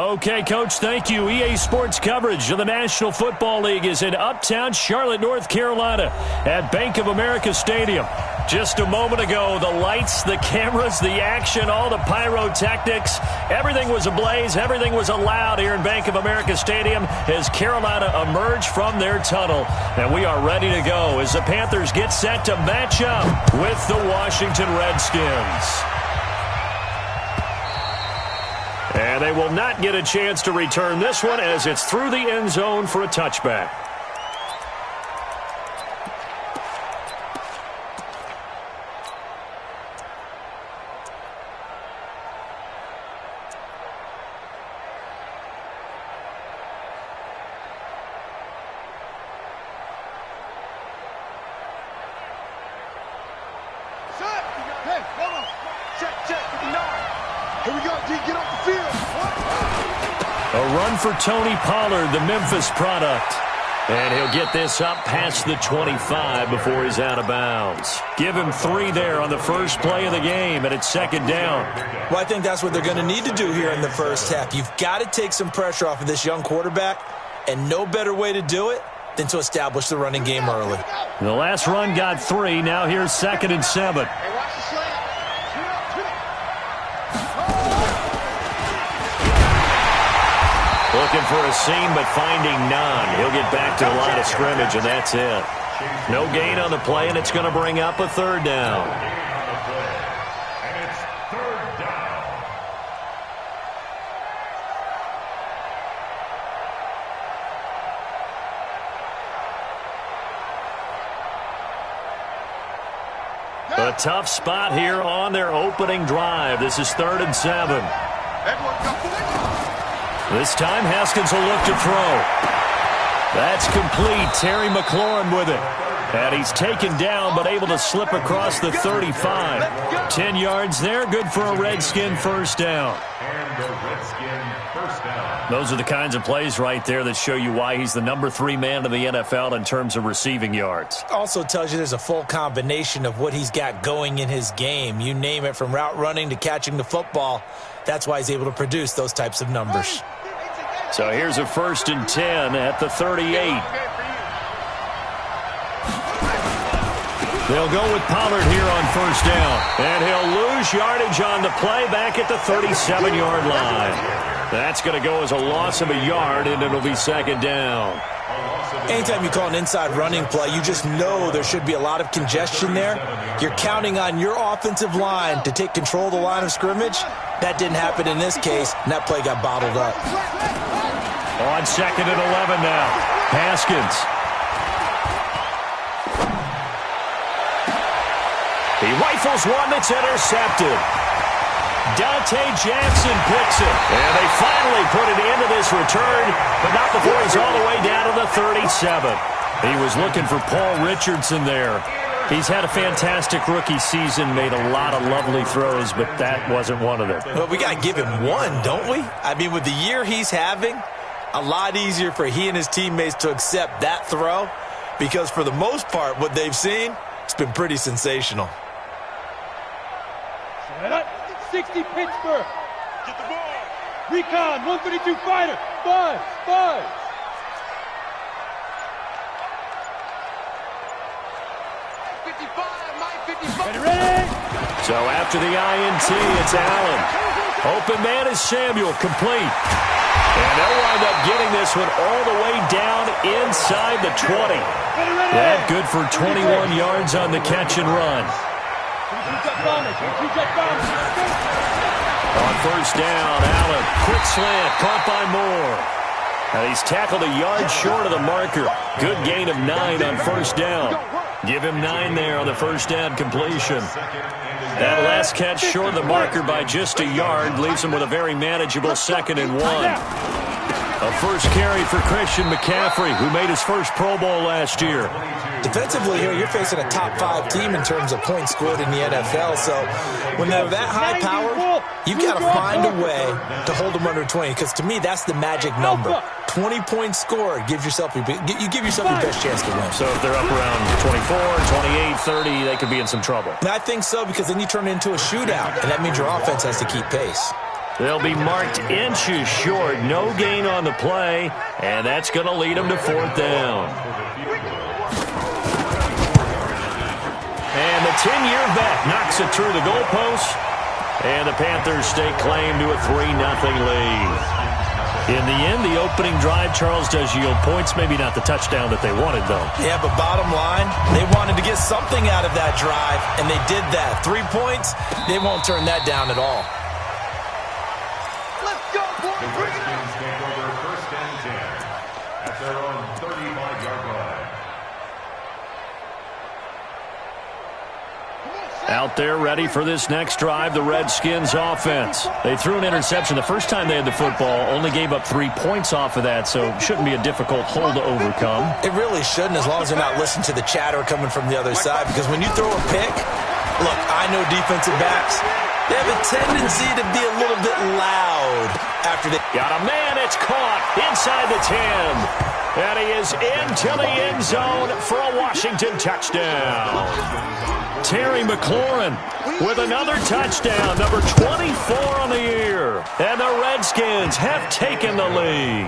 Okay, Coach, thank you. EA Sports coverage of the National Football League is in uptown Charlotte, North Carolina at Bank of America Stadium. Just a moment ago, the lights, the cameras, the action, all the pyrotechnics, everything was ablaze, everything was allowed here in Bank of America Stadium as Carolina emerged from their tunnel. And we are ready to go as the Panthers get set to match up with the Washington Redskins. And they will not get a chance to return this one as it's through the end zone for a touchback. For Tony Pollard, the Memphis product. And he'll get this up past the 25 before he's out of bounds. Give him 3 there on the first play of the game, and it's second down. Well, I think that's what they're going to need to do here in the first half. You've got to take some pressure off of this young quarterback, and no better way to do it than to establish the running game early. The last run got 3. Now here's 2nd and 7. Looking for a seam, but finding none. He'll get back to the line of scrimmage, and that's it. No gain on the play, and it's going to bring up a 3rd down. A tough spot here on their opening drive. This is 3rd and 7. This time, Haskins will look to throw. That's complete. Terry McLaurin with it. And he's taken down, but able to slip across the 35. 10 yards there. Good for a Redskin first down. Those are the kinds of plays right there that show you why he's the number 3 man in the NFL in terms of receiving yards. Also tells you there's a full combination of what he's got going in his game. You name it, from route running to catching the football. That's why he's able to produce those types of numbers. So here's a 1st and 10 at the 38. They'll go with Pollard here on first down. And he'll lose yardage on the play back at the 37-yard line. That's going to go as a loss of a yard, and it'll be 2nd down. Anytime you call an inside running play, you just know there should be a lot of congestion there. You're counting on your offensive line to take control of the line of scrimmage. That didn't happen in this case, and that play got bottled up. On 2nd and 11 now. Haskins. He rifles one that's intercepted. Dante Jackson picks it. And they finally put it into this return, but not before he's all the way down to the 37. He was looking for Paul Richardson there. He's had a fantastic rookie season, made a lot of lovely throws, but that wasn't one of them. Well, we got to give him one, don't we? I mean, with the year he's having, a lot easier for he and his teammates to accept that throw, because for the most part, what they've seen, it's been pretty sensational. 60 Pittsburgh. Get the ball. Recon, 132 fighter. Buzz. 55. Ready. So after the INT, it's Allen. Open man is Samuel, complete. And they'll wind up getting this one all the way down inside the 20. That good for 21 yards on the catch and run. On first down, Allen, quick slant, caught by Moore. And he's tackled a yard short of the marker. Good gain of 9 on first down. Give him 9 there on the first down completion. That last catch short of the marker by just a yard leaves him with a very manageable 2nd and 1. A first carry for Christian McCaffrey, who made his first Pro Bowl last year. Defensively here, you're facing a top 5 team in terms of points scored in the NFL. So when they're that high powered, you've got to find a way to hold them under 20. Because to me, that's the magic number. 20 points scored gives yourself you give yourself your best chance to win. So if they're up around 24, 28, 30, they could be in some trouble. And I think so, because then you turn it into a shootout, and that means your offense has to keep pace. They'll be marked inches short. No gain on the play, and that's going to lead them to 4th down. And the 10-year vet knocks it through the goalpost, and the Panthers stake claim to a 3-0 lead. In the end, the opening drive, Charles, does yield points. Maybe not the touchdown that they wanted, though. Yeah, but bottom line, they wanted to get something out of that drive, and they did that. 3 points, they won't turn that down at all. Let's go, boys! Bring it on! Take over 1st and 10 at their own 35-yard line. Out there ready for this next drive, the Redskins offense. They threw an interception the first time they had the football, only gave up 3 points off of that, so shouldn't be a difficult hole to overcome. It really shouldn't, as long as they're not listening to the chatter coming from the other side, because when you throw a pick, look, I know defensive backs, they have a tendency to be a little bit loud after they... Got a man, it's caught inside the 10. And he is into the end zone for a Washington touchdown. Terry McLaurin with another touchdown, number 24 on the year. And the Redskins have taken the lead.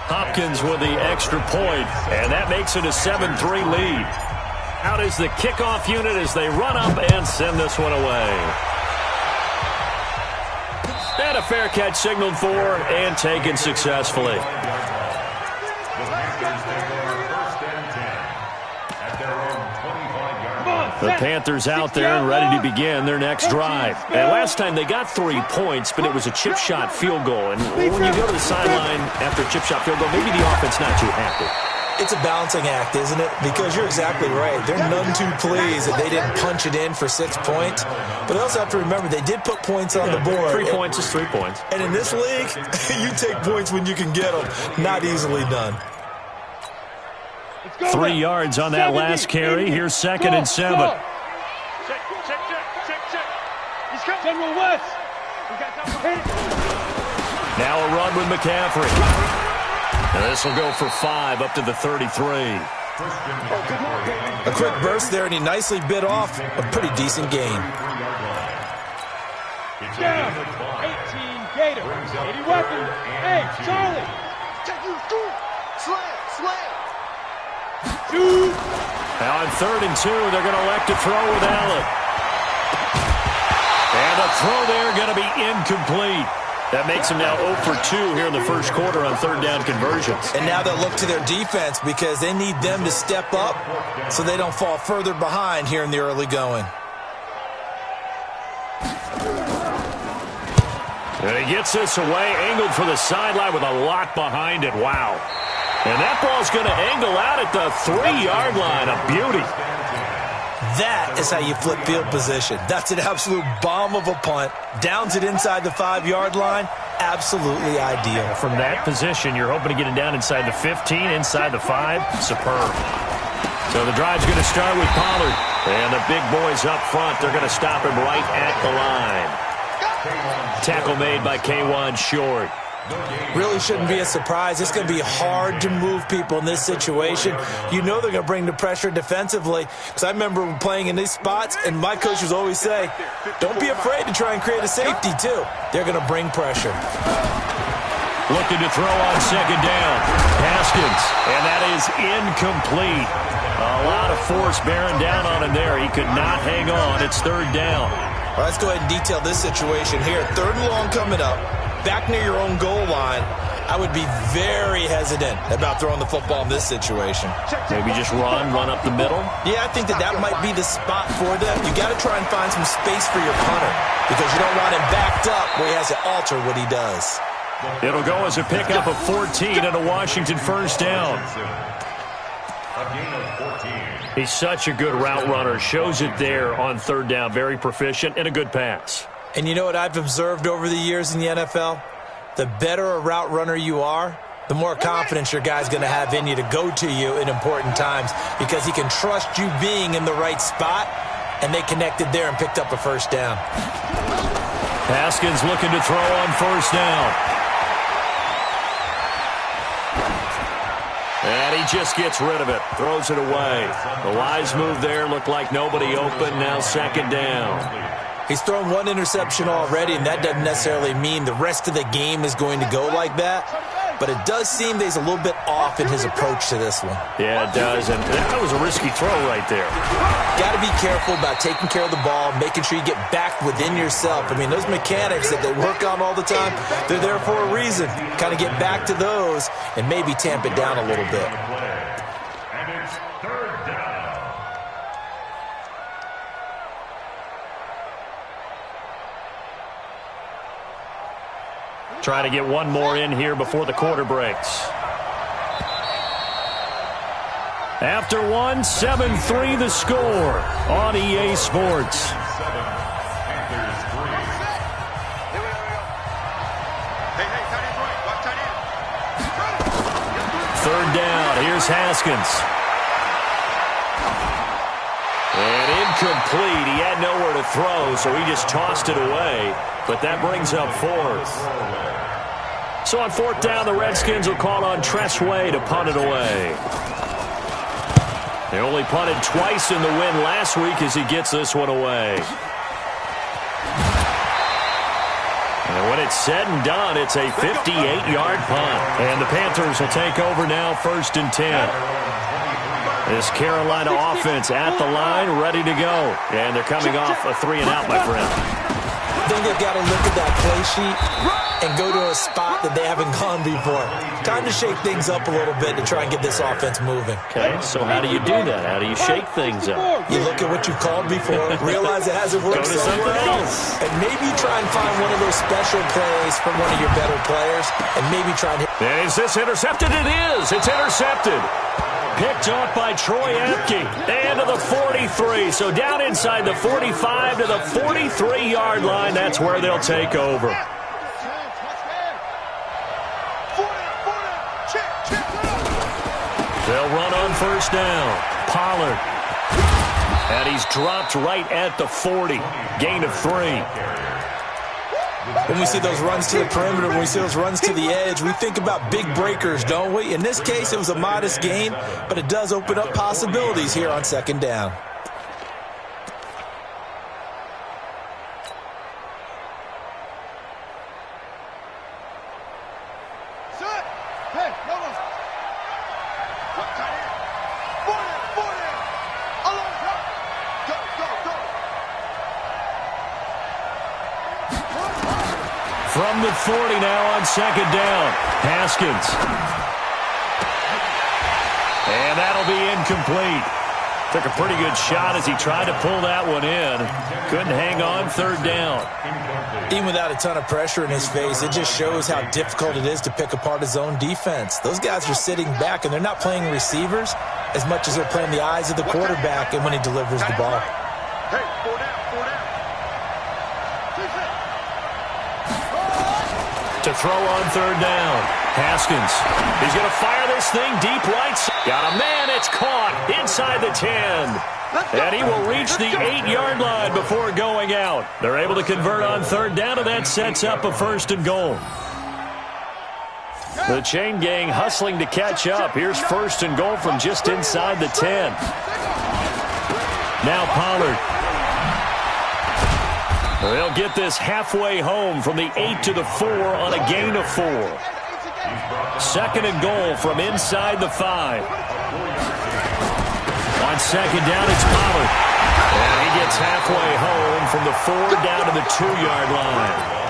Hopkins with the extra point, and that makes it a 7-3 lead. Out is the kickoff unit as they run up and send this one away. And a fair catch signaled for and taken successfully. The Panthers out there and ready to begin their next drive. And last time they got 3 points, but it was a chip shot field goal. And when you go to the sideline after a chip shot field goal, maybe the offense not too happy. It's a balancing act, isn't it? Because you're exactly right. They're none too pleased that they didn't punch it in for 6 points. But they also have to remember they did put points on the board. 3 points is 3 points. And in this league, you take points when you can get them. Not easily done. 3 yards on that last carry. Here's 2nd and 7. Check. He's coming. General West. Now a run with McCaffrey. And this will go for 5 up to the 33. A quick burst there, and he nicely bit off a pretty decent gain. Down. 18 Gator. 80 weapons. Hey, Charlie. Slam. Now on 3rd and 2, they're going to elect to throw with Allen. And the throw there going to be incomplete. That makes them now 0 for 2 here in the first quarter on 3rd down conversions. And now they'll look to their defense because they need them to step up so they don't fall further behind here in the early going. And he gets this away, angled for the sideline with a lot behind it. Wow. And that ball's going to angle out at the 3-yard line. A beauty. That is how you flip field position. That's an absolute bomb of a punt. Downs it inside the 5-yard line. Absolutely ideal. From that position, you're hoping to get it down inside the 15, inside the 5. Superb. So the drive's going to start with Pollard. And the big boys up front, they're going to stop him right at the line. Tackle made by K1 Short. Really shouldn't be a surprise. It's going to be hard to move people in this situation. You know they're going to bring the pressure defensively. Because I remember playing in these spots, and my coaches always say, don't be afraid to try and create a safety, too. They're going to bring pressure. Looking to throw on 2nd down. Haskins, and that is incomplete. A lot of force bearing down on him there. He could not hang on. It's 3rd down. All right, let's go ahead and detail this situation here. 3rd and long coming up. Back near your own goal line, I would be very hesitant about throwing the football in this situation. Maybe just run up the middle? Yeah, I think that might be the spot for them. You got to try and find some space for your punter because you don't want him backed up where he has to alter what he does. It'll go as a pickup of 14 and a Washington 1st down. He's such a good route runner. Shows it there on 3rd down. Very proficient and a good pass. And you know what I've observed over the years in the NFL? The better a route runner you are, the more confidence your guy's going to have in you to go to you in important times because he can trust you being in the right spot, and they connected there and picked up a 1st down. Haskins looking to throw on 1st down. And he just gets rid of it, throws it away. The wise move there, looked like nobody open, now 2nd down. He's thrown one interception already, and that doesn't necessarily mean the rest of the game is going to go like that. But it does seem that he's a little bit off in his approach to this one. Yeah, it does, and that was a risky throw right there. Got to be careful about taking care of the ball, making sure you get back within yourself. I mean, those mechanics that they work on all the time, they're there for a reason. Kind of get back to those and maybe tamp it down a little bit. And it's third down. Try to get one more in here before the quarter breaks. After one, 7-3 the score on EA Sports. Third down, here's Haskins. And incomplete. He had nowhere to throw, so he just tossed it away. But that brings up fourth. So on fourth down, the Redskins will call on Tressway to punt it away. They only punted twice in the win last week as he gets this one away. And when it's said and done, it's a 58-yard punt. And the Panthers will take over now, 1st and 10. This Carolina offense at the line, ready to go. And they're coming off a 3-and-out, my friend. I think they've got to look at that play sheet and go to a spot that they haven't gone before. Time to shake things up a little bit to try and get this offense moving. Okay, so how do you do that? How do you shake things up? You look at what you called before, realize it hasn't worked Go to something else. and maybe try and find one of those special plays from one of your better players, and maybe try and hit. And is this intercepted? It is. It's intercepted. Picked off by Troy Apke. And to the 43. So down inside the 45 to the 43-yard line. That's where they'll take over. They'll run on first down. Pollard. And he's dropped right at the 40. Gain of 3. When we see those runs to the perimeter, when we see those runs to the edge, we think about big breakers, don't we? In this case, it was a modest gain, but it does open up possibilities here on second down. From the 40 now on second down. Haskins. And that'll be incomplete. Took a pretty good shot as he tried to pull that one in. Couldn't hang on, third down. Even without a ton of pressure in his face, it just shows how difficult it is to pick apart his own defense. Those guys are sitting back, and they're not playing receivers as much as they're playing the eyes of the quarterback and when he delivers the ball. To throw on third down. Haskins. He's going to fire this thing deep right. Got a man. It's caught inside the 10. And he will reach the 8-yard line before going out. They're able to convert on third down, and that sets up a 1st and goal. The chain gang hustling to catch up. Here's 1st and goal from just inside the 10. Now Pollard. They'll get this halfway home from the 8 to the 4 on a gain of 4. 2nd and goal from inside the 5. On second down, it's Pollard. And he gets halfway home from the 4 down to the 2-yard line.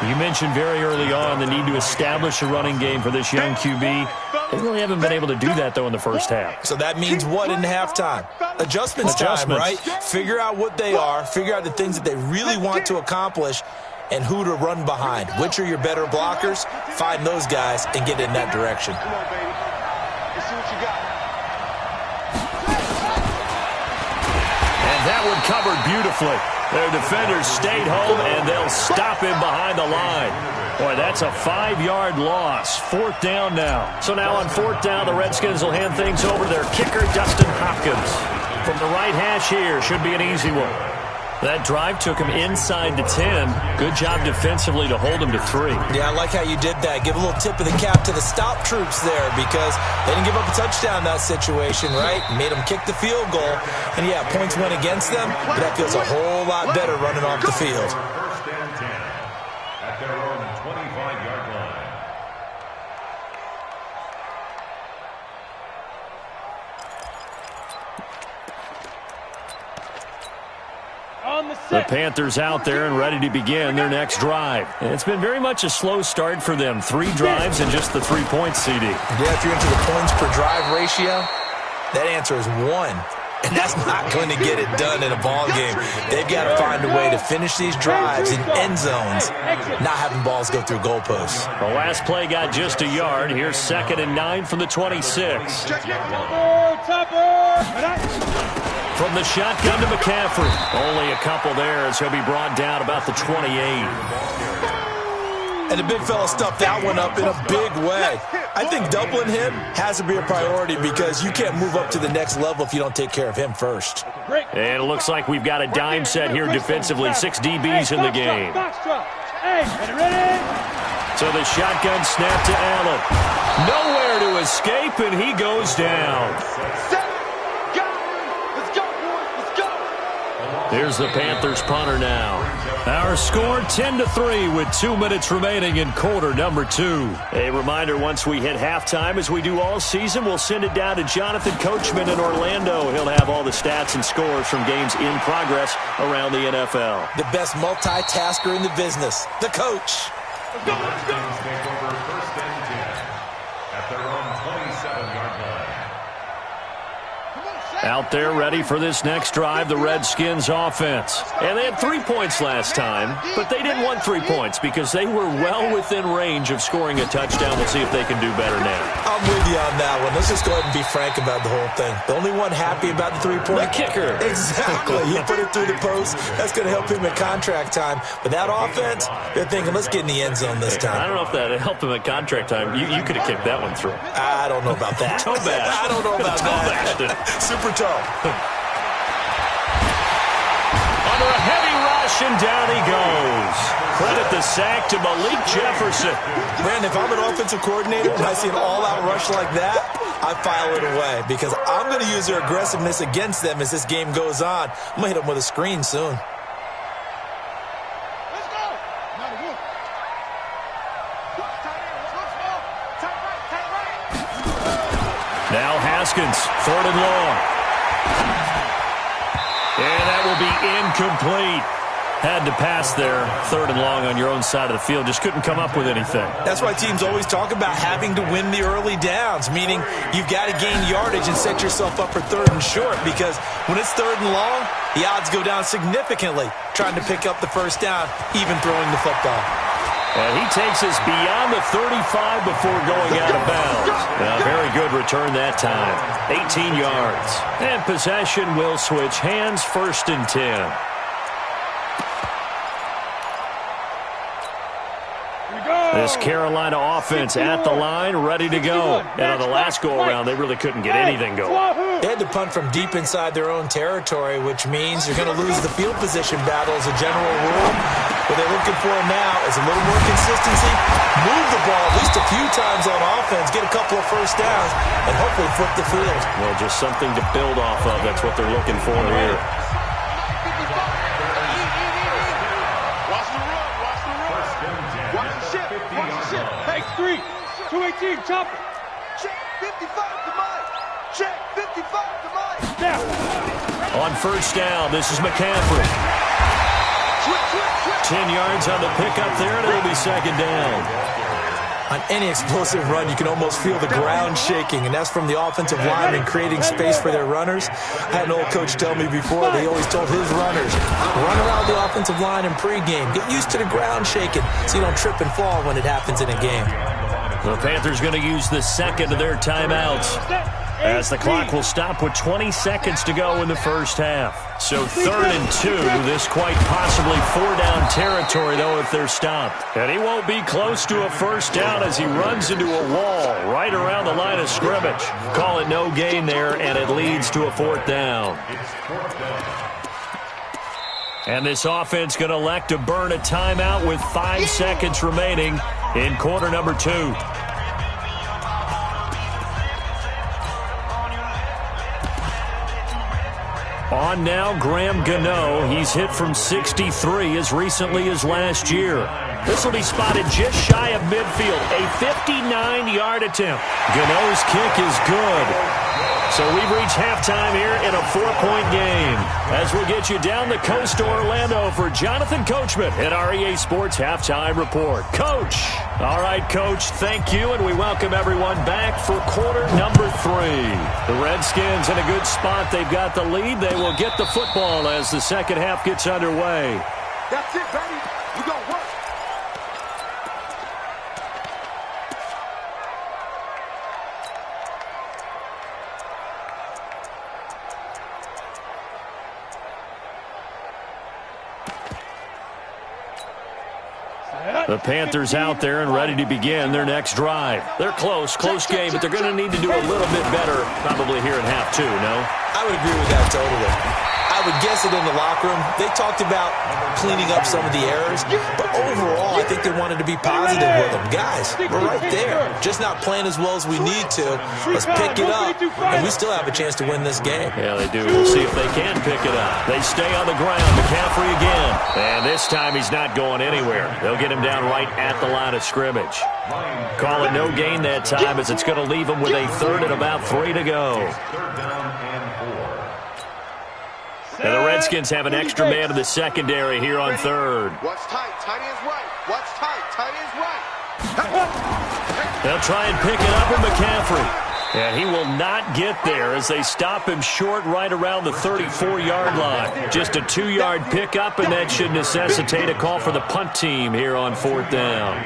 You mentioned very early on the need to establish a running game for this young QB. They really haven't been able to do that, though, in the first half. So that means what in halftime? Adjustments time, right? Figure out what they are, figure out the things that they really want to accomplish, and who to run behind. Which are your better blockers? Find those guys and get in that direction. And that one covered beautifully. Their defenders stayed home, and they'll stop him behind the line. Boy, that's a 5-yard loss. 4th down now. So now on 4th down, the Redskins will hand things over to their kicker, Dustin Hopkins. From the right hash here, should be an easy one. That drive took him inside the 10. Good job defensively to hold him to 3. Yeah, I like how you did that. Give a little tip of the cap to the stop troops there because they didn't give up a touchdown in that situation, right? Made them kick the field goal. And, yeah, points went against them, but that feels a whole lot better running off the field. First and 10 at their own 25-yard line. The Panthers out there and ready to begin their next drive. It's been very much a slow start for them. 3 drives and just the 3 points, CD. Yeah, if you're into the points per drive ratio, that answer is 1. And that's not going to get it done in a ball game. They've got to find a way to finish these drives in end zones, not having balls go through goalposts. The last play got just a yard. Here's 2nd and 9 from the 26. From the shotgun to McCaffrey. Only a couple there as he'll be brought down about the 28. And the big fella stuffed that one up in a big way. I think doubling him has to be a priority because you can't move up to the next level if you don't take care of him first. And it looks like we've got a dime set here defensively. 6 DBs in the game. So the shotgun snap to Allen. Nowhere to escape, and he goes down. Here's the Panthers punter now. Our score 10-3 with 2 minutes remaining in quarter number 2. A reminder, once we hit halftime, as we do all season, we'll send it down to Jonathan Coachman in Orlando. He'll have all the stats and scores from games in progress around the NFL. The best multitasker in the business, the coach. Let's go, let's go. Take over 1st and 10 at their own 27-yard line. Out there ready for this next drive, the Redskins offense. And they had 3 points last time, but they didn't want 3 points because they were well within range of scoring a touchdown. We'll see if they can do better now. I'm with you on that one. Let's just go ahead and be frank about the whole thing. The only one happy about the 3-point? The kicker. Exactly. He put it through the post. That's going to help him at contract time. But that offense, they're thinking, let's get in the end zone this time. I don't know if that helped him at contract time. You could have kicked that one through. I don't know about that. Toe bash. I don't know about that. Super toe. Under a heavy rush, and down he goes. Credit the sack to Malik Jefferson. Man, if I'm an offensive coordinator and I see an all-out rush like that, I file it away because I'm going to use their aggressiveness against them as this game goes on. I'm going to hit them with a screen soon. Now Haskins, 3rd and long. And that will be incomplete. Had to pass there, 3rd and long on your own side of the field. Just couldn't come up with anything. That's why teams always talk about having to win the early downs, meaning you've got to gain yardage and set yourself up for 3rd and short because when it's 3rd and long, the odds go down significantly trying to pick up the first down, even throwing the football. And he takes us beyond the 35 before going out of bounds. A very good return that time. 18 yards. And possession will switch hands, 1st and 10. This Carolina offense at the line, ready to go. And on the last go-around, they really couldn't get anything going. They had to punt from deep inside their own territory, which means you're going to lose the field position battle as a general rule. What they're looking for now is a little more consistency, move the ball at least a few times on offense, get a couple of first downs, and hopefully flip the field. Well, just something to build off of. That's what they're looking for here. Take 3, 218, chop it. Check 55 to mine. Check 55 to mine. Now. On 1st down, this is McCaffrey. 10 yards on the pickup there, and it'll be 2nd down. On any explosive run, you can almost feel the ground shaking, and that's from the offensive linemen creating space for their runners. I had an old coach tell me before, they always told his runners, run around the offensive line in pregame. Get used to the ground shaking so you don't trip and fall when it happens in a game. The Panthers going to use the 2nd of their timeouts as the clock will stop with 20 seconds to go in the first half. So 3rd and 2, this quite possibly 4-down territory, though, if they're stopped. And he won't be close to a first down as he runs into a wall right around the line of scrimmage. Call it no gain there, and it leads to a 4th down. And this offense going to elect to burn a timeout with 5 seconds remaining in quarter number 2. On now, Graham Gano. He's hit from 63 as recently as last year. This will be spotted just shy of midfield. A 59-yard attempt. Gano's kick is good. So we've reached halftime here in a 4-point game. As we'll get you down the coast to Orlando for Jonathan Coachman at our EA Sports Halftime Report. Coach. All right, Coach, thank you, and we welcome everyone back for quarter number 3. The Redskins in a good spot. They've got the lead. They will get the football as the second half gets underway. That's it, baby. You gonna work. The Panthers out there and ready to begin their next drive. They're close game, but they're going to need to do a little bit better probably here in half 2, no? I would agree with that totally. I would guess it in the locker room. They talked about cleaning up some of the errors, but overall, I think they wanted to be positive with them. Guys, we're right there. Just not playing as well as we need to. Let's pick it up, and we still have a chance to win this game. Yeah, they do. We'll see if they can pick it up. They stay on the ground. McCaffrey again. And this time he's not going anywhere. They'll get him down right at the line of scrimmage. Call it no gain that time as it's going to leave him with a third and about 3 to go. And the Redskins have an extra man in the secondary here on third. What's tight? Tight ends right. What's tight? Tight ends right. They'll try and pick it up with McCaffrey. And he will not get there as they stop him short right around the 34-yard line. Just a 2-yard pickup, and that should necessitate a call for the punt team here on 4th down.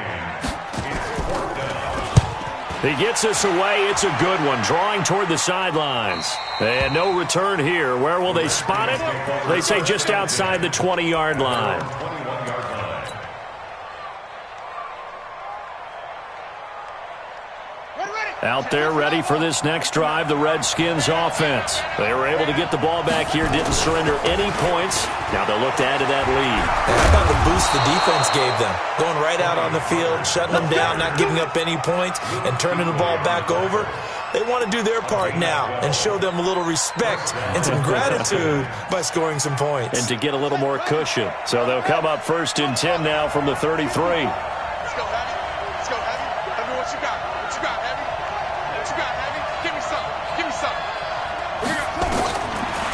He gets us away. It's a good one, drawing toward the sidelines. And no return here. Where will they spot it? They say just outside the 20-yard line. Out there ready for this next drive, the Redskins offense. They were able to get the ball back here, didn't surrender any points. Now they'll look to add to that lead. How about the boost the defense gave them? Going right out on the field, shutting them down, not giving up any points, and turning the ball back over. They want to do their part now and show them a little respect and some gratitude by scoring some points. And to get a little more cushion. So they'll come up 1st and 10 now from the 33. Let's go, Heavy. Let's go, Heavy. Heavy, what you got? What you got, Heavy? What you got, Heavy? Give me something. Give me something.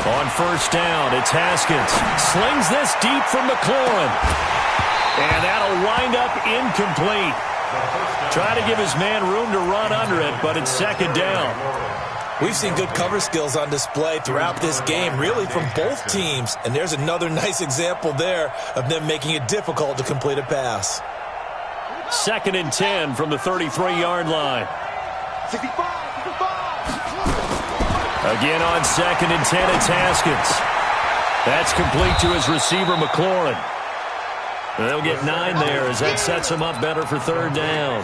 On 1st down, it's Haskins. Slings this deep from McLaurin. And that'll wind up incomplete. Trying to give his man room to run under it, but it's 2nd down. We've seen good cover skills on display throughout this game, really from both teams. And there's another nice example there of them making it difficult to complete a pass. 2nd and 10 from the 33-yard line. 65. Again on 2nd and 10, it's Haskins. That's complete to his receiver, McLaurin. They'll get 9 there as that sets them up better for 3rd down.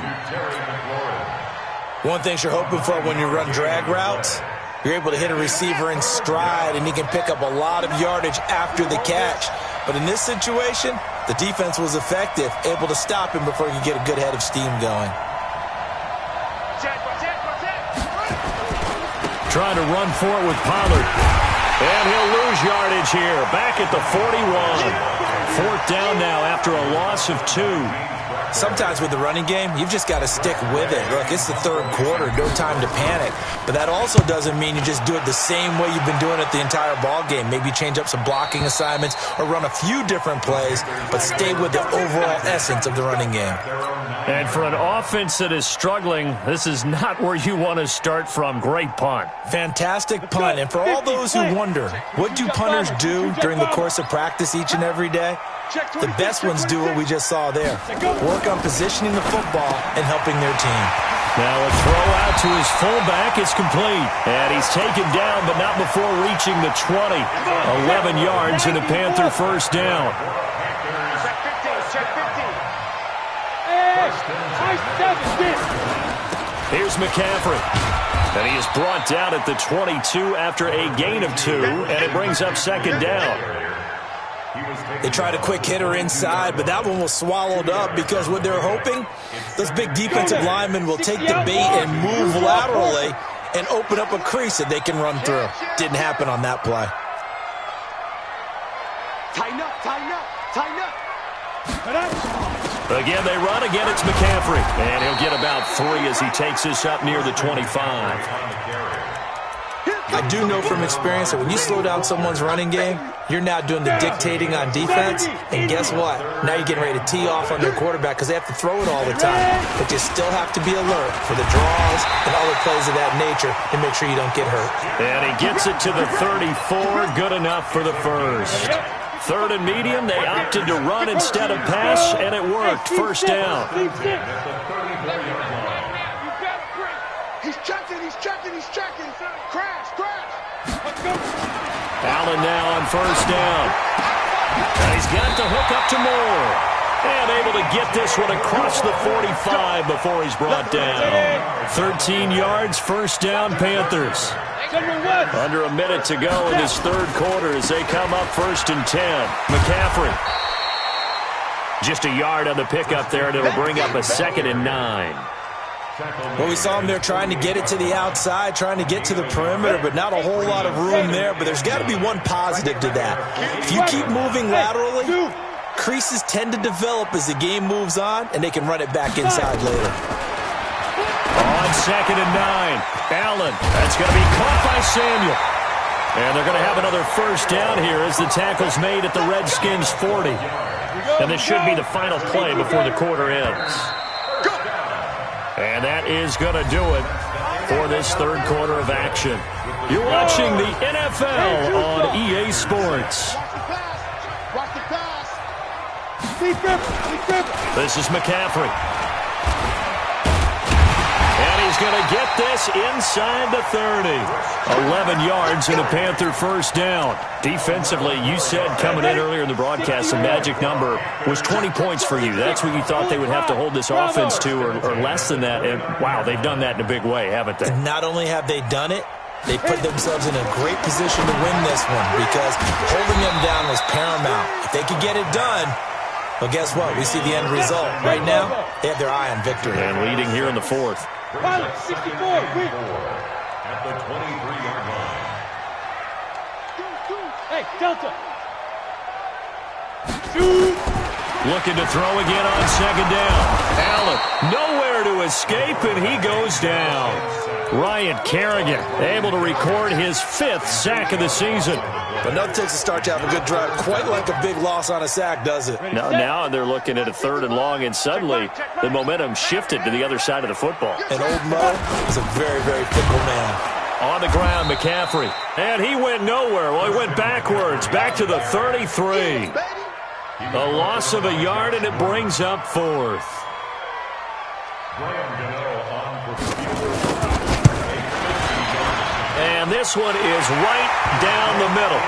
One thing you're hoping for when you run drag routes, you're able to hit a receiver in stride and he can pick up a lot of yardage after the catch. But in this situation, the defense was effective, able to stop him before he could get a good head of steam going. Trying to run for it with Pollard. And he'll lose yardage here. Back at the 41. 4th down now after a loss of 2. Sometimes with the running game, you've just got to stick with it. Look, it's the 3rd quarter, no time to panic. But that also doesn't mean you just do it the same way you've been doing it the entire ball game. Maybe change up some blocking assignments or run a few different plays, but stay with the overall essence of the running game. And for an offense that is struggling, this is not where you want to start from. Great punt. Fantastic punt. And for all those who wonder, what do punters do during the course of practice each and every day? The best ones do what we just saw there. Work on positioning the football and helping their team. Now a throw out to his fullback is complete. And he's taken down, but not before reaching the 20. 11 yards and a Panther 1st down. Here's McCaffrey. And he is brought down at the 22 after a gain of 2. And it brings up 2nd down. He was taken They tried a quick hitter inside, but that one was swallowed up because what they're hoping, those big defensive linemen will take the bait and move laterally and open up a crease that they can run through. Didn't happen on that play. Tighten up, tighten up, tighten up. Again, they run. Again, it's McCaffrey. And he'll get about 3 as he takes this up near the 25. I do know from experience that when you slow down someone's running game, you're now doing the dictating on defense. And guess what? Now you're getting ready to tee off on their quarterback because they have to throw it all the time. But you still have to be alert for the draws and other plays of that nature to make sure you don't get hurt. And he gets it to the 34. Good enough for the first. Third and medium, they opted to run instead of pass, and it worked. First down. He's checking, he's checking, he's checking. Crash, crash. Let's go. Allen now on first down. And he's got the hook up to Moore. And able to get this one across the 45 before he's brought down. 13 yards, first down, Panthers. Under a minute to go in this third quarter as they come up first and 10. McCaffrey. Just a yard on the pickup there, and it'll bring up a 2nd and 9. Well, we saw him there trying to get it to the outside, trying to get to the perimeter, but not a whole lot of room there. But there's got to be one positive to that. If you keep moving laterally, creases tend to develop as the game moves on, and they can run it back inside later. On 2nd and 9, Allen. That's going to be caught by Samuel. And they're going to have another first down here as the tackle's made at the Redskins' 40. And this should be the final play before the quarter ends. And that is going to do it for this third quarter of action. You're watching the NFL on EA Sports. Watch the pass. This is McCaffrey. And he's going to get this inside the 30. 11 yards and a Panther first down. Defensively, you said coming in earlier in the broadcast, the magic number was 20 points for you. That's what you thought they would have to hold this offense to, or less than that. And, wow, they've done that in a big way, haven't they? And not only have they done it, they put themselves in a great position to win this one because holding them down was paramount. If they could get it done, well, guess what? We see the end result. Right now, they have their eye on victory. And leading here in the fourth. 64, quick. At the 23-yard line. Hey, Delta. Looking to throw again on second down. Allen nowhere to escape, and he goes down. Ryan Kerrigan able to record his 5th sack of the season. But nothing takes a start to have a good drive. Quite like a big loss on a sack, does it? Now they're looking at a 3rd and long, and suddenly the momentum shifted to the other side of the football. And old Mo is a very, very fickle man. On the ground, McCaffrey. And he went nowhere. Well, he went backwards, back to the 33. A loss of a yard, and it brings up 4th. And this one is right down the middle.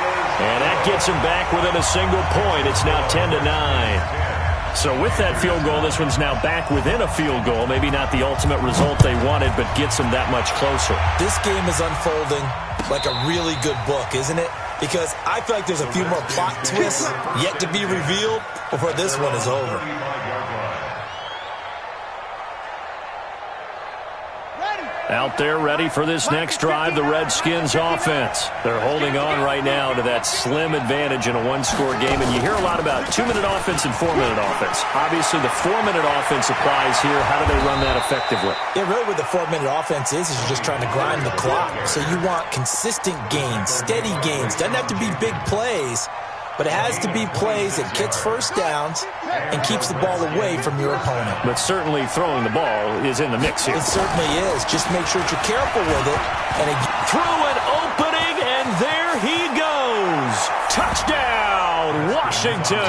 And that gets him back within a single point. It's now 10-9. So with that field goal, this one's now back within a field goal. Maybe not the ultimate result they wanted, but gets them that much closer. This game is unfolding like a really good book, isn't it? Because I feel like there's a few more plot twists yet to be revealed before this one is over. Out there ready for this next drive, the Redskins offense. They're holding on right now to that slim advantage in a one-score game, and you hear a lot about 2-minute offense and 4-minute offense. Obviously, the 4-minute offense applies here. How do they run that effectively? Yeah, really what the 4-minute offense is you're just trying to grind the clock. So you want consistent gains, steady gains. Doesn't have to be big plays, but it has to be plays that gets first downs and keeps the ball away from your opponent. But certainly throwing the ball is in the mix here. It certainly is. Just make sure that you're careful with it. And through an opening, and there he goes. Touchdown, Washington.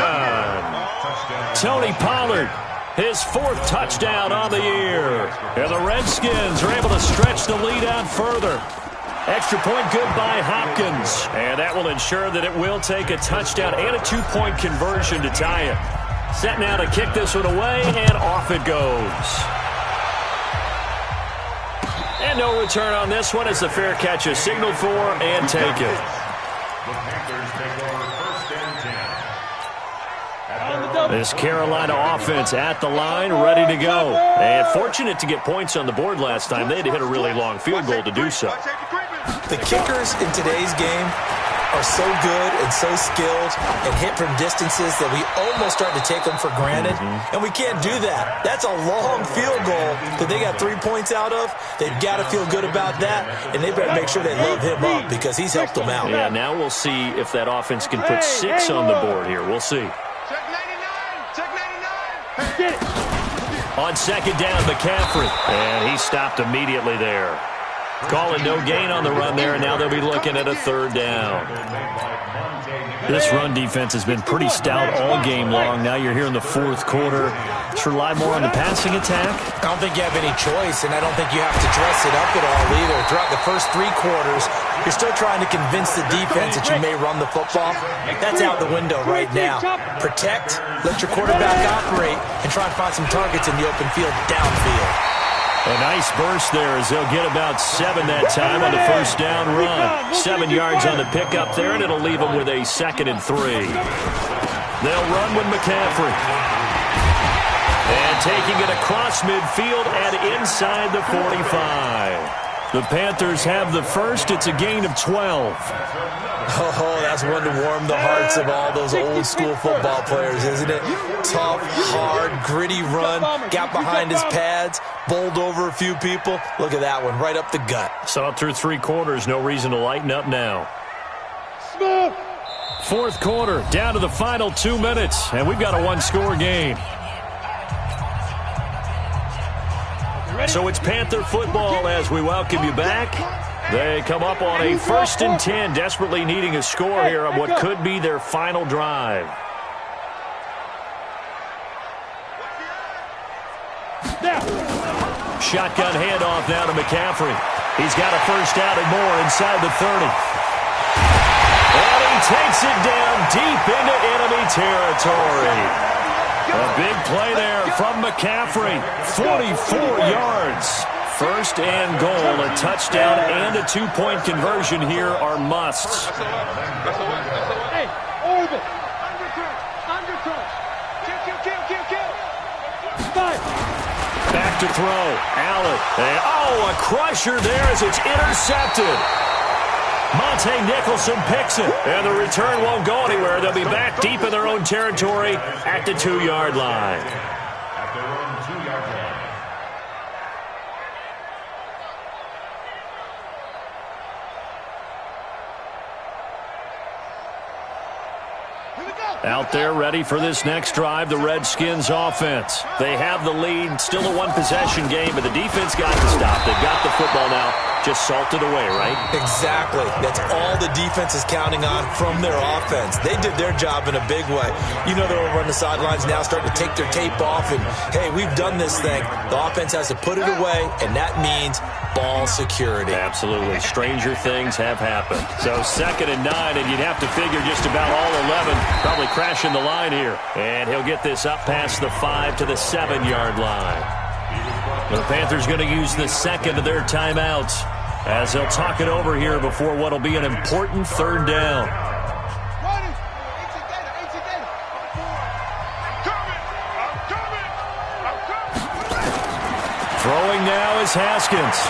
Tony Pollard, his 4th touchdown on the year. And the Redskins are able to stretch the lead out further. Extra point good by Hopkins. And that will ensure that it will take a touchdown and a 2-point conversion to tie it. Set now to kick this one away, and off it goes. And no return on this one as the fair catch is signaled for and taken. The Panthers take over 1st and 10. This Carolina offense at the line, ready to go. And fortunate to get points on the board last time. They had to hit a really long field goal to do so. The kickers in today's game are so good and so skilled and hit from distances that we almost start to take them for granted. And we can't do that. That's a long field goal that they got 3 points out of. They've got to feel good about that, and they better make sure they love him up because he's helped them out. Yeah, now we'll see if that offense can put 6 on the board here. We'll see. Check 99. Check 99. Get it. On second down, McCaffrey. And he stopped immediately there. Calling no gain on the run there, and now they'll be looking at a third down. This run defense has been pretty stout all game long. Now you're here in the fourth quarter. Let's rely more on the passing attack. I don't think you have any choice, and I don't think you have to dress it up at all either. Throughout the first 3 quarters, you're still trying to convince the defense that you may run the football. That's out the window right now. Protect, let your quarterback operate, and try and find some targets in the open field downfield. A nice burst there as they'll get about 7 that time on the first down run. 7 yards on the pickup there, and it'll leave them with a 2nd and 3. They'll run with McCaffrey. And taking it across midfield and inside the 45. The Panthers have the first. It's a gain of 12. Oh, that's one to warm the hearts of all those old school football players, isn't it? Tough, hard, gritty run, got behind his pads, bowled over a few people. Look at that one, right up the gut. Saw through 3 quarters, no reason to lighten up now. Fourth quarter, down to the final 2 minutes, and we've got a 1-score game. So it's Panther football as we welcome you back. They come up on a 1st and 10, desperately needing a score here on what could be their final drive. Shotgun handoff now to McCaffrey. He's got a first down and more inside the 30. And he takes it down deep into enemy territory. A big play there from McCaffrey. 44 yards. First and goal. A touchdown and a 2-point conversion here are musts. Hey, over. Undercut. Kill. Back to throw. Allen. And, a crusher there as it's intercepted. Monte Nicholson picks it, and the return won't go anywhere. They'll be back deep in their own territory at the 2-yard line. At their own 2-yard line. Out there ready for this next drive, the Redskins offense. They have the lead, still a 1-possession game, but the defense got to stop. They've got the football now, just salted away, right? Exactly. That's all the defense is counting on from their offense. They did their job in a big way. You know they're over on the sidelines now starting to take their tape off, and, hey, we've done this thing. The offense has to put it away, and that means ball security. Absolutely. Stranger things have happened. So 2nd and 9, and you'd have to figure just about all 11 probably crashing the line here. And he'll get this up past the 5 to the 7-yard line. The Panthers going to use the 2nd of their timeouts as they'll talk it over here before what will be an important 3rd down. Throwing now is Haskins.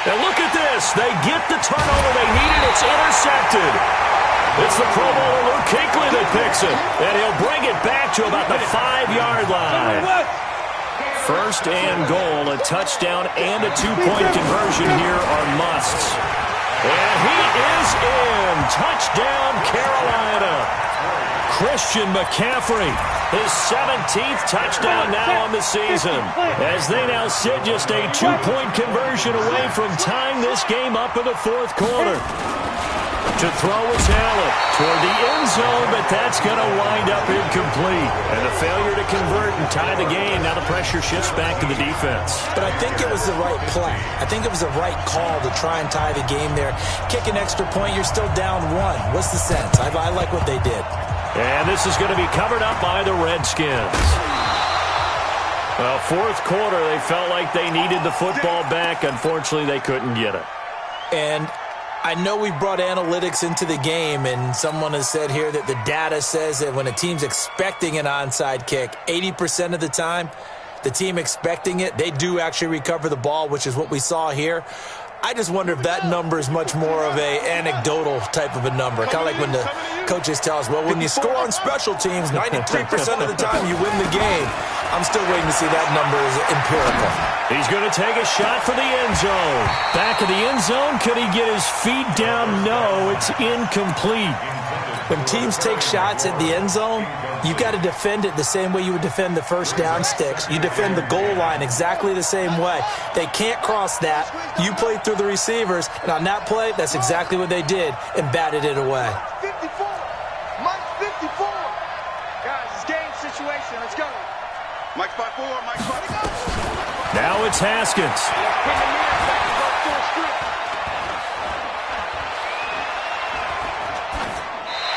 And look at this. They get the turnover they needed. It's intercepted. It's the Pro Bowler Luke Kuechly that picks it. And he'll bring it back to about the 5-yard line. First and goal, a touchdown and a 2-point conversion here are musts. And he is in. Touchdown, Carolina. Christian McCaffrey, his 17th touchdown now on the season, as they now sit just a 2-point conversion away from tying this game up in the 4th quarter. To throw is Allen toward the end zone, but that's going to wind up incomplete. And the failure to convert and tie the game, now the pressure shifts back to the defense. But I think it was the right play. I think it was the right call to try and tie the game there. Kick an extra point, you're still down 1. What's the sense? I like what they did. And this is going to be covered up by the Redskins. Well, 4th quarter, they felt like they needed the football back. Unfortunately, they couldn't get it. And I know we brought analytics into the game, and someone has said here that the data says that when a team's expecting an onside kick, 80% of the time, the team expecting it, they do actually recover the ball, which is what we saw here. I just wonder if that number is much more of a anecdotal type of a number. Kind of like when the coaches tell us, well, when you score on special teams, 93% of the time you win the game. I'm still waiting to see that number is empirical. He's going to take a shot for the end zone. Back of the end zone. Could he get his feet down? No, it's incomplete. When teams take shots at the end zone, you've got to defend it the same way you would defend the first down sticks. You defend the goal line exactly the same way. They can't cross that. You play through the receivers, and on that play, that's exactly what they did and batted it away. 54. Mike 54. Guys, it's game situation. Let's go. Mike 54. Mike 54. Now it's Haskins.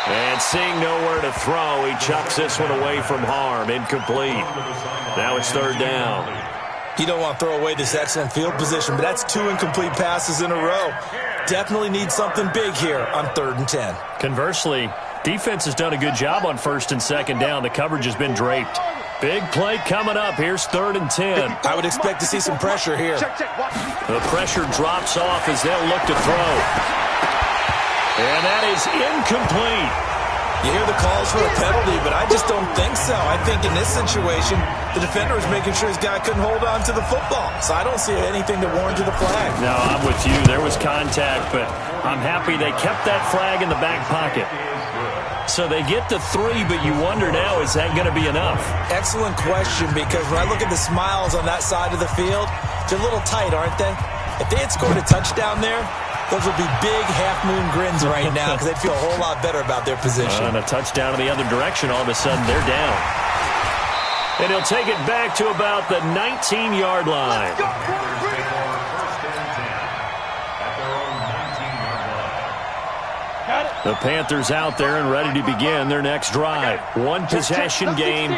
And seeing nowhere to throw, he chucks this one away from harm. Incomplete. Now it's third down. You don't want to throw away this excellent field position, but that's 2 incomplete passes in a row. Definitely need something big here on 3rd and 10. Conversely, defense has done a good job on 1st and 2nd down. The coverage has been draped. Big play coming up. Here's 3rd and 10. I would expect to see some pressure here. The pressure drops off as they'll look to throw. And that is incomplete. You hear the calls for a penalty, but I just don't think so. I think in this situation, the defender was making sure his guy couldn't hold on to the football. So I don't see anything to warrant the flag. No, I'm with you. There was contact, but I'm happy they kept that flag in the back pocket. So they get to 3, but you wonder now, is that going to be enough? Excellent question, because when I look at the smiles on that side of the field, they're a little tight, aren't they? If they had scored a touchdown there, those would be big half-moon grins right now because they'd feel a whole lot better about their position. And a touchdown in the other direction, all of a sudden they're down. And he'll take it back to about the 19-yard line. The Panthers out there and ready to begin their next drive. One possession game.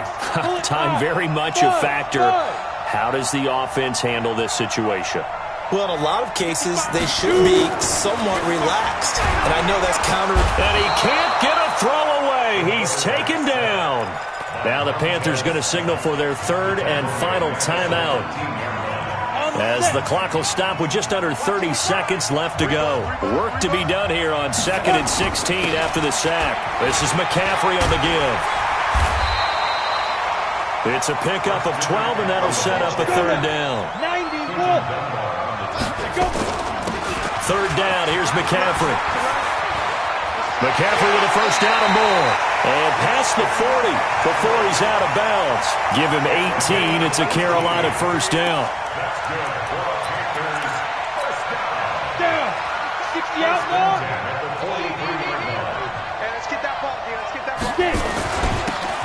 Time very much a factor. How does the offense handle this situation? Well, in a lot of cases, they should be somewhat relaxed. And I know that's counter. And he can't get a throw away. He's taken down. Now the Panthers going to signal for their 3rd and final timeout, as the clock will stop with just under 30 seconds left to go. Work to be done here on 2nd and 16 after the sack. This is McCaffrey on the give. It's a pickup of 12, and that'll set up a 3rd down. 3rd down, here's McCaffrey. McCaffrey with a 1st down and more. And past the 40 before he's out of bounds. Give him 18. It's a Carolina 1st down. Down. 60 out now. Hey, let's get that ball, D. Let's get that ball.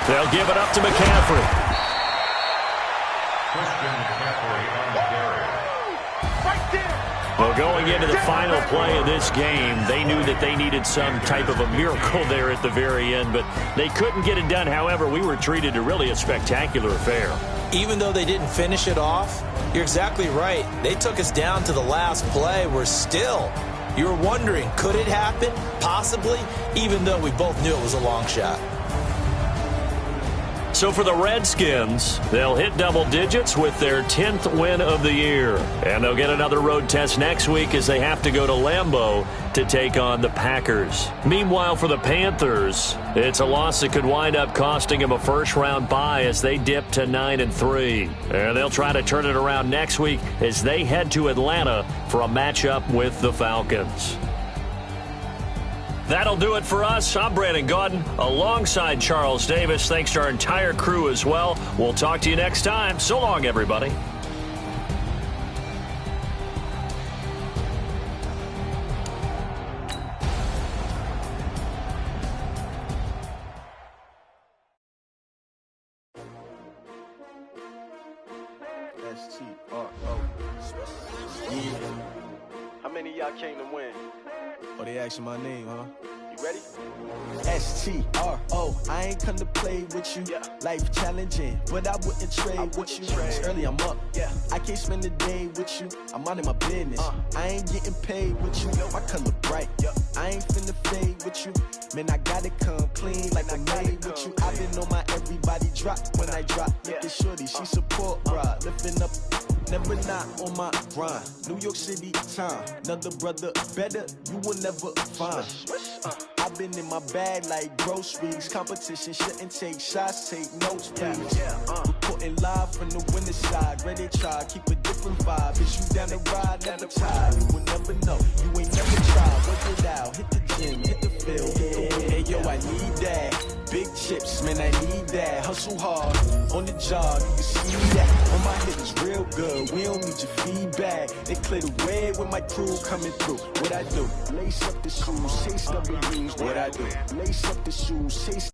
They'll give it up to McCaffrey. Well, going into the final play of this game, they knew that they needed some type of a miracle there at the very end, but they couldn't get it done. However, we were treated to really a spectacular affair. Even though they didn't finish it off, you're exactly right. They took us down to the last play. We're still, you were wondering, could it happen? Possibly, even though we both knew it was a long shot. So for the Redskins, they'll hit double digits with their 10th win of the year. And they'll get another road test next week as they have to go to Lambeau to take on the Packers. Meanwhile, for the Panthers, it's a loss that could wind up costing them a first-round bye as they dip to 9-3. And they'll try to turn it around next week as they head to Atlanta for a matchup with the Falcons. That'll do it for us. I'm Brandon Gaudin alongside Charles Davis. Thanks to our entire crew as well. We'll talk to you next time. So long, everybody. How many of y'all came to win? Oh, they asking my name, huh? You Ready? S-T-R-O, I ain't come to play with you. Life challenging, but I wouldn't trade with you. It's early, I'm up. I can't spend the day with you. I'm out in my business. I ain't getting paid with you. My color bright. I ain't finna fade with you. Man, I gotta come clean like I made with you. I've been on my everybody drop when I drop. Look at shorty, she support, bruh. Lifting up, never not on my grind. New York City time, another brother better, you will never find. I've been in my bag like groceries. Competition shouldn't take shots, take notes, please. Reporting live from the winning side. Ready to try, keep a different vibe. Bitch, you down the ride, never tired. You will never know, you ain't never tried. Work it out, hit the gym, hit the field, hit the hey, yo, I need that. Big chips, man, I need that. Hustle hard, on the job, you can see that. On my hit is real good, we don't need your feedback. They clear the way with my crew coming through. What I do? Lace up the shoes, chase W's. What I do? Lace up the shoes, chase